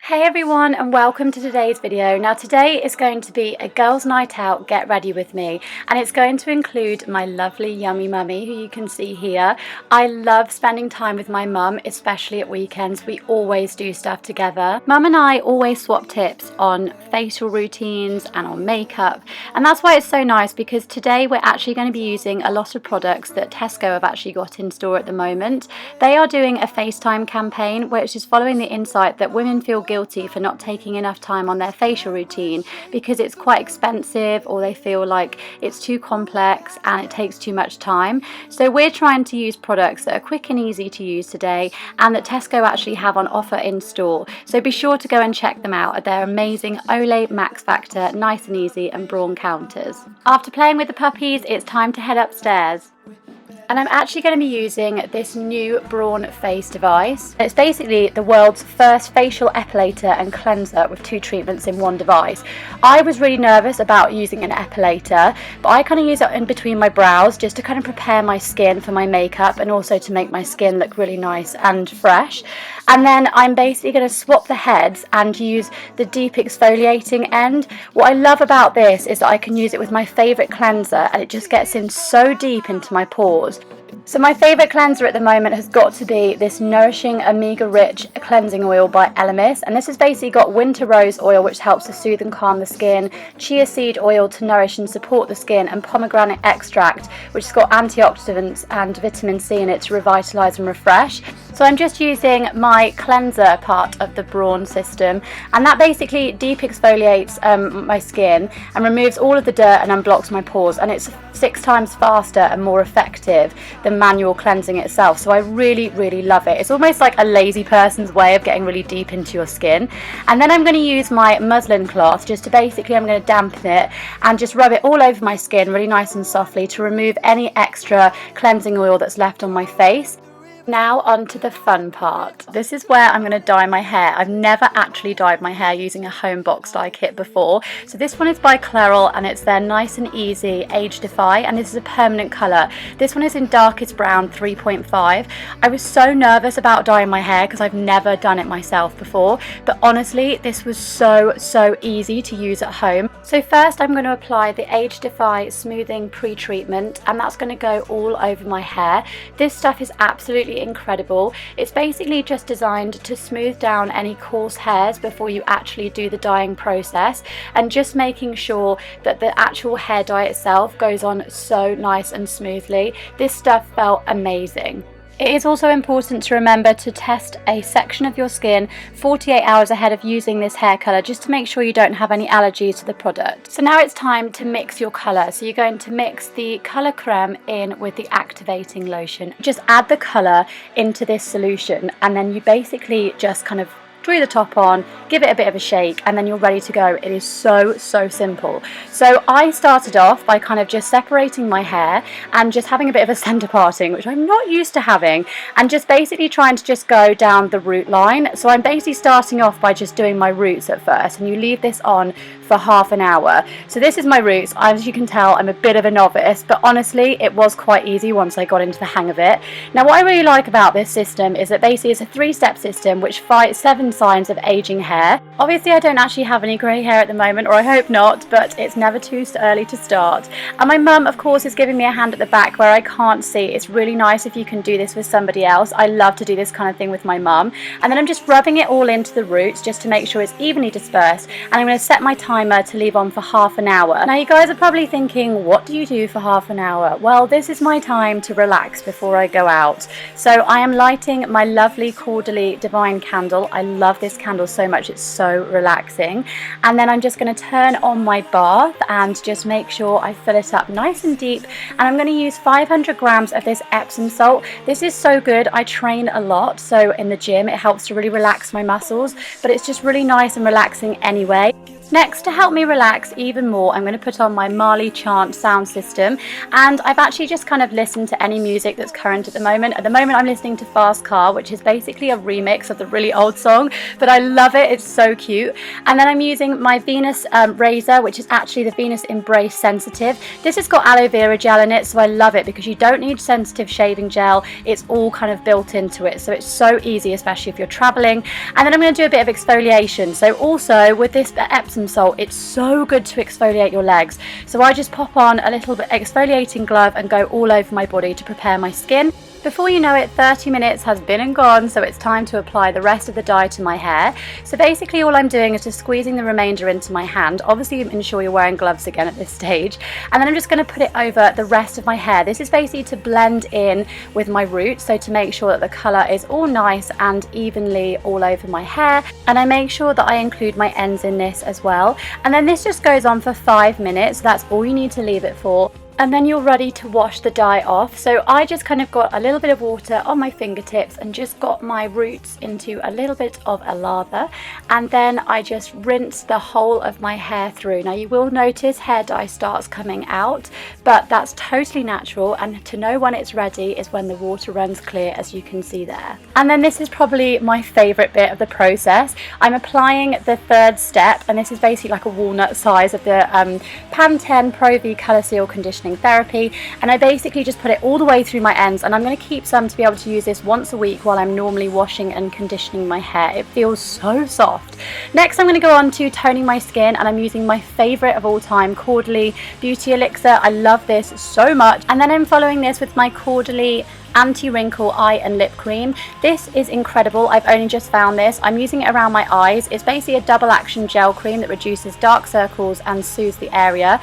Hey everyone, and welcome to today's video. Now today is going to be a girls' night out, get ready with me, and it's going to include my lovely yummy mummy who you can see here. I love spending time with my mum, especially at weekends. We always do stuff together. Mum and I always swap tips on facial routines and on makeup, and that's why it's so nice, because today we're actually going to be using a lot of products that Tesco have actually got in store at the moment. They are doing a FaceTime campaign which is following the insight that women feel guilty for not taking enough time on their facial routine because it's quite expensive, or they feel like it's too complex and it takes too much time. So we're trying to use products that are quick and easy to use today, and that Tesco actually have on offer in store. So be sure to go and check them out at their amazing Olay, Max Factor, Nice and Easy and Braun counters. After playing with the puppies, it's time to head upstairs. And I'm actually going to be using this new Braun face device. It's basically the world's first facial epilator and cleanser with 2 treatments in one device. I was really nervous about using an epilator, but I kind of use it in between my brows just to kind of prepare my skin for my makeup and also to make my skin look really nice and fresh. And then I'm basically going to swap the heads and use the deep exfoliating end. What I love about this is that I can use it with my favourite cleanser and it just gets in so deep into my pores. So my favourite cleanser at the moment has got to be this Nourishing Omega Rich Cleansing Oil by ELEMIS, and this has basically got winter rose oil which helps to soothe and calm the skin, chia seed oil to nourish and support the skin, and pomegranate extract which has got antioxidants and vitamin C in it to revitalise and refresh. So I'm just using my cleanser part of the Braun system, and that basically deep exfoliates my skin and removes all of the dirt and unblocks my pores, and it's 6 times faster and more effective than manual cleansing itself. So I really love it. It's almost like a lazy person's way of getting really deep into your skin. And then I'm going to use my muslin cloth just to basically, I'm going to dampen it and just rub it all over my skin really nice and softly to remove any extra cleansing oil that's left on my face. Now on to the fun part. This is where I'm going to dye my hair. I've never actually dyed my hair using a home box dye kit before. So this one is by Caudalie and it's their Nice and Easy Age Defy, and this is a permanent colour. This one is in darkest brown 3.5. I was so nervous about dyeing my hair because I've never done it myself before, but honestly this was so easy to use at home. So first I'm going to apply the Age Defy smoothing pre-treatment, and that's going to go all over my hair. This stuff is absolutely incredible. It's basically just designed to smooth down any coarse hairs before you actually do the dyeing process, and just making sure that the actual hair dye itself goes on so nice and smoothly. This stuff felt amazing. It is also important to remember to test a section of your skin 48 hours ahead of using this hair colour, just to make sure you don't have any allergies to the product. So now it's time to mix your colour. So you're going to mix the colour creme in with the activating lotion. Just add the colour into this solution, and then you basically just kind of glue the top on, give it a bit of a shake, and then you're ready to go. It is so simple. So I started off by kind of just separating my hair and just having a bit of a centre parting, which I'm not used to having, and just basically trying to just go down the root line. So I'm basically starting off by just doing my roots at first, and you leave this on for half an hour. So this is my roots. As you can tell, I'm a bit of a novice, but honestly it was quite easy once I got into the hang of it. Now what I really like about this system is that basically it's a 3-step system which fights 7 signs of aging hair. Obviously I don't actually have any grey hair at the moment, or I hope not, but it's never too early to start. And my mum of course is giving me a hand at the back where I can't see. It's really nice if you can do this with somebody else. I love to do this kind of thing with my mum. And then I'm just rubbing it all into the roots just to make sure it's evenly dispersed, and I'm going to set my timer to leave on for half an hour. Now you guys are probably thinking, what do you do for half an hour? Well, this is my time to relax before I go out. So I am lighting my lovely Caudalie Defying candle. I love this candle so much, it's so relaxing. And then I'm just going to turn on my bath and just make sure I fill it up nice and deep, and I'm going to use 500 grams of this Epsom salt. This is so good. I train a lot, so in the gym it helps to really relax my muscles, but it's just really nice and relaxing anyway. Next, to help me relax even more, I'm going to put on my Marley Chant sound system, and I've actually just kind of listened to any music that's current at the moment. At the moment I'm listening to Fast Car, which is basically a remix of the really old song, but I love it. It's so cute. And then I'm using my Venus razor, which is actually the Venus Embrace Sensitive. This has got aloe vera gel in it, so I love it because you don't need sensitive shaving gel. It's all kind of built into it, so it's so easy, especially if you're traveling. And then I'm going to do a bit of exfoliation. So also with this Epsom salt, it's so good to exfoliate your legs. So I just pop on a little bit exfoliating glove and go all over my body to prepare my skin. Before you know it, 30 minutes has been and gone, so it's time to apply the rest of the dye to my hair. So basically all I'm doing is just squeezing the remainder into my hand. Obviously ensure you're wearing gloves again at this stage. And then I'm just going to put it over the rest of my hair. This is basically to blend in with my roots, so to make sure that the colour is all nice and evenly all over my hair. And I make sure that I include my ends in this as well. And then this just goes on for 5 minutes, so that's all you need to leave it for. And then you're ready to wash the dye off. So I just kind of got a little bit of water on my fingertips and just got my roots into a little bit of a lather, and then I just rinse the whole of my hair through. Now you will notice hair dye starts coming out, but that's totally natural, and to know when it's ready is when the water runs clear, as you can see there. And then this is probably my favorite bit of the process. I'm applying the third step, and this is basically like a walnut size of the Pantene Pro V Colour Seal Conditioner Therapy, and I basically just put it all the way through my ends, and I'm going to keep some to be able to use this once a week while I'm normally washing and conditioning my hair. It feels so soft. Next I'm going to go on to toning my skin, and I'm using my favourite of all time, Caudalie Beauty Elixir. I love this so much. And then I'm following this with my Caudalie Anti-Wrinkle Eye and Lip Cream. This is incredible. I've only just found this. I'm using it around my eyes. It's basically a double action gel cream that reduces dark circles and soothes the area.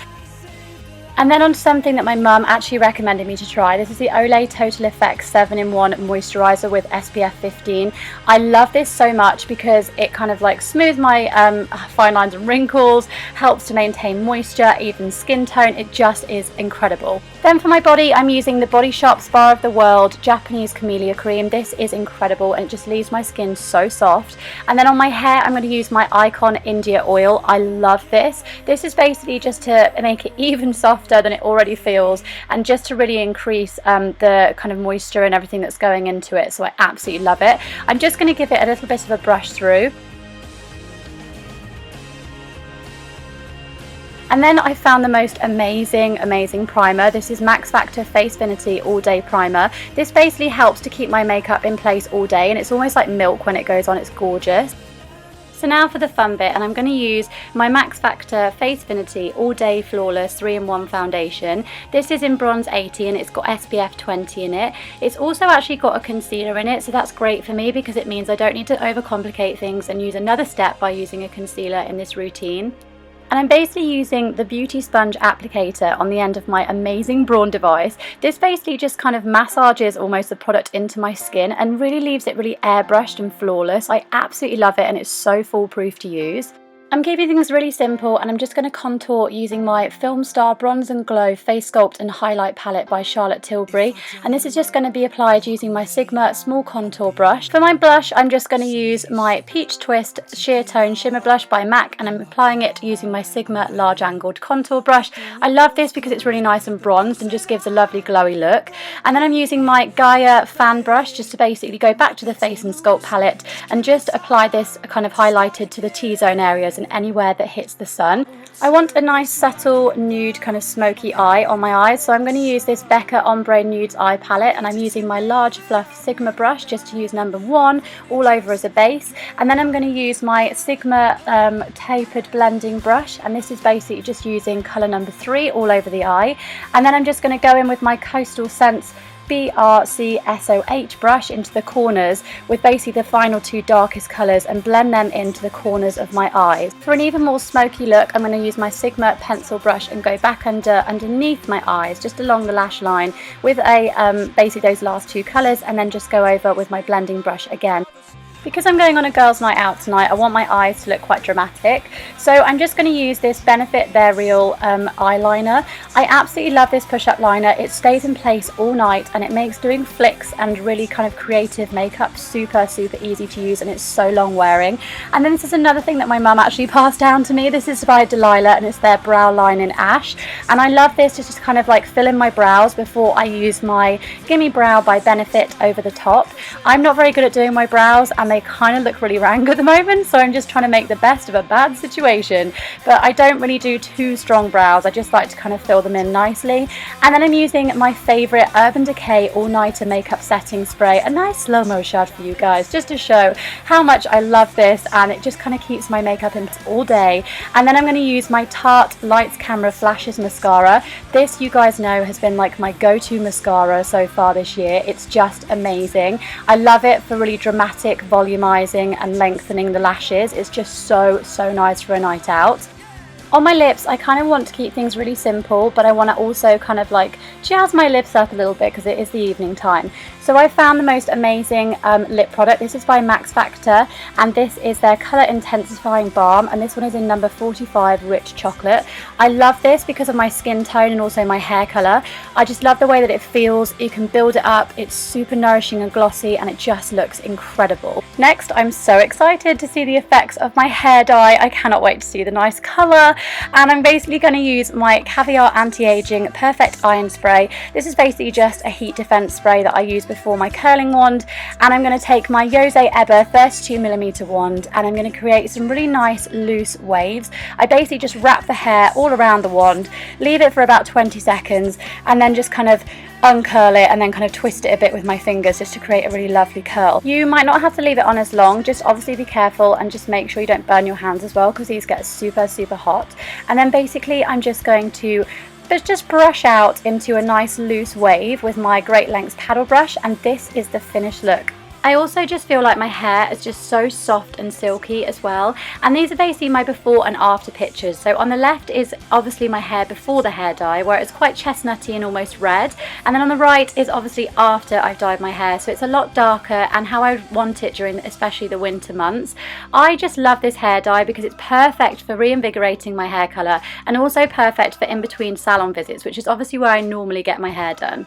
And then on to something that my mum actually recommended me to try. This is the Olay Total Effects 7-in-1 Moisturiser with SPF 15. I love this so much because it kind of like smooths my fine lines and wrinkles, helps to maintain moisture, even skin tone. It just is incredible. Then for my body, I'm using the Body Shop Spa of the World Japanese Camellia Cream. This is incredible and it just leaves my skin so soft. And then on my hair, I'm going to use my Icon India Oil. I love this. This is basically just to make it even softer than it already feels, and just to really increase the kind of moisture and everything that's going into it. So I absolutely love it. I'm just going to give it a little bit of a brush through. And then I found the most amazing primer. This is Max Factor Facefinity All Day Primer. This basically helps to keep my makeup in place all day, and it's almost like milk when it goes on. It's gorgeous. So now for the fun bit, and I'm going to use my Max Factor Facefinity All Day Flawless 3-in-1 foundation. This is in bronze 80 and it's got SPF 20 in it. It's also actually got a concealer in it, so that's great for me because it means I don't need to overcomplicate things and use another step by using a concealer in this routine. And I'm basically using the Beauty Sponge applicator on the end of my amazing Braun device. This basically just kind of massages almost the product into my skin and really leaves it really airbrushed and flawless. I absolutely love it and it's so foolproof to use. I'm keeping things really simple, and I'm just going to contour using my Film Star Bronze and Glow Face Sculpt and Highlight Palette by Charlotte Tilbury, and this is just going to be applied using my Sigma Small Contour Brush. For my blush, I'm just going to use my Peach Twist Sheer Tone Shimmer Blush by MAC, and I'm applying it using my Sigma Large Angled Contour Brush. I love this because it's really nice and bronzed and just gives a lovely glowy look. And then I'm using my Gaia Fan Brush just to basically go back to the Face and Sculpt palette and just apply this kind of highlighted to the T-zone areas and anywhere that hits the sun. I want a nice subtle nude kind of smoky eye on my eyes, so I'm going to use this Becca Ombre Nudes Eye Palette, and I'm using my large fluff Sigma brush just to use number 1 all over as a base. And then I'm going to use my Sigma tapered blending brush, and this is basically just using colour number 3 all over the eye. And then I'm just going to go in with my Coastal Scents BRCSO8 brush into the corners with basically the final 2 darkest colours and blend them into the corners of my eyes. For an even more smoky look, I'm going to use my Sigma pencil brush and go back underneath my eyes, just along the lash line with basically those last 2 colours, and then just go over with my blending brush again. Because I'm going on a girls' night out tonight, I want my eyes to look quite dramatic. So I'm just going to use this Benefit They're Real eyeliner. I absolutely love this push-up liner. It stays in place all night and it makes doing flicks and really kind of creative makeup super easy to use, and it's so long wearing. And then this is another thing that my mum actually passed down to me. This is by Delilah and it's their brow line in ash. And I love this to just kind of like fill in my brows before I use my Gimme Brow by Benefit over the top. I'm not very good at doing my brows, and they kind of look really rank at the moment, so I'm just trying to make the best of a bad situation. But I don't really do too strong brows, I just like to kind of fill them in nicely. And then I'm using my favourite Urban Decay All Nighter Makeup Setting Spray, a nice slow-mo shot for you guys, just to show how much I love this, and it just kind of keeps my makeup in all day. And then I'm going to use my Tarte Lights Camera Flashes mascara. This, you guys know, has been like my go-to mascara so far this year. It's just amazing. I love it for really dramatic volumizing and lengthening the lashes. It's just so nice for a night out. On my lips, I kind of want to keep things really simple, but I want to also kind of like jazz my lips up a little bit because it is the evening time. So I found the most amazing lip product. This is by Max Factor, and this is their Colour Intensifying Balm, and this one is in number 45 Rich Chocolate. I love this because of my skin tone and also my hair colour. I just love the way that it feels. You can build it up. It's super nourishing and glossy, and it just looks incredible. Next, I'm so excited to see the effects of my hair dye. I cannot wait to see the nice colour. And I'm basically going to use my Caviar Anti-Aging Perfect Iron Spray. This is basically just a heat defense spray that I use before my curling wand, and I'm going to take my Jose Eber 32mm wand, and I'm going to create some really nice loose waves. I basically just wrap the hair all around the wand, leave it for about 20 seconds, and then just kind of uncurl it and then kind of twist it a bit with my fingers just to create a really lovely curl. You might not have to leave it on as long, just obviously be careful and just make sure you don't burn your hands as well, because these get super hot. And then basically I'm just going to just brush out into a nice loose wave with my Great Lengths paddle brush, and this is the finished look. I also just feel like my hair is just so soft and silky as well, and these are basically my before and after pictures. So on the left is obviously my hair before the hair dye, where it's quite chestnutty and almost red, and then on the right is obviously after I've dyed my hair, so it's a lot darker and how I want it during especially the winter months. I just love this hair dye because it's perfect for reinvigorating my hair colour, and also perfect for in between salon visits, which is obviously where I normally get my hair done.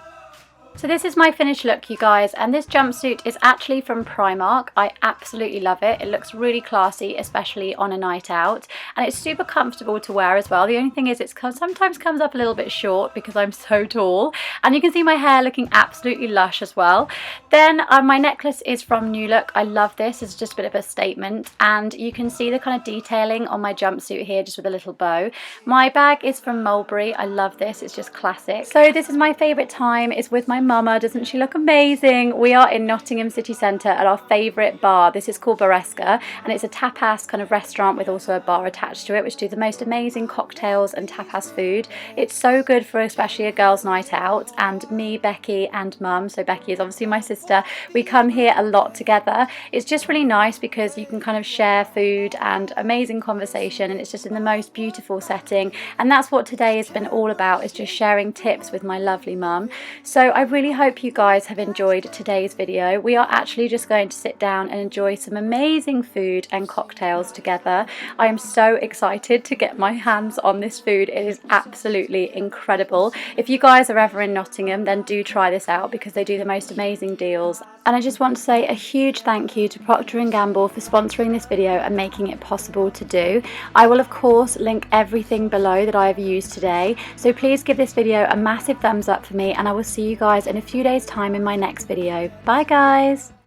So this is my finished look, you guys, and this jumpsuit is actually from Primark. I absolutely love it. It looks really classy, especially on a night out, and it's super comfortable to wear as well. The only thing is it sometimes comes up a little bit short because I'm so tall, and you can see my hair looking absolutely lush as well. Then my necklace is from New Look. I love this. It's just a bit of a statement, and you can see the kind of detailing on my jumpsuit here just with a little bow. My bag is from Mulberry. I love this. It's just classic. So this is my favourite time, is with my mama. Doesn't she look amazing? We are in Nottingham city centre at our favourite bar. This is called Baresca, and it's a tapas kind of restaurant with also a bar attached to it, which do the most amazing cocktails and tapas food. It's so good for especially a girls' night out, and me, Becky and mum, so Becky is obviously my sister, we come here a lot together. It's just really nice because you can kind of share food and amazing conversation, and it's just in the most beautiful setting, and that's what today has been all about, is just sharing tips with my lovely mum. So I really hope you guys have enjoyed today's video. We are actually just going to sit down and enjoy some amazing food and cocktails together. I am so excited to get my hands on this food. It is absolutely incredible. If you guys are ever in Nottingham, then do try this out because they do the most amazing deals. And I just want to say a huge thank you to Procter & Gamble for sponsoring this video and making it possible to do. I will of course link everything below that I have used today, so please give this video a massive thumbs up for me, and I will see you guys in a few days time in my next video. Bye guys!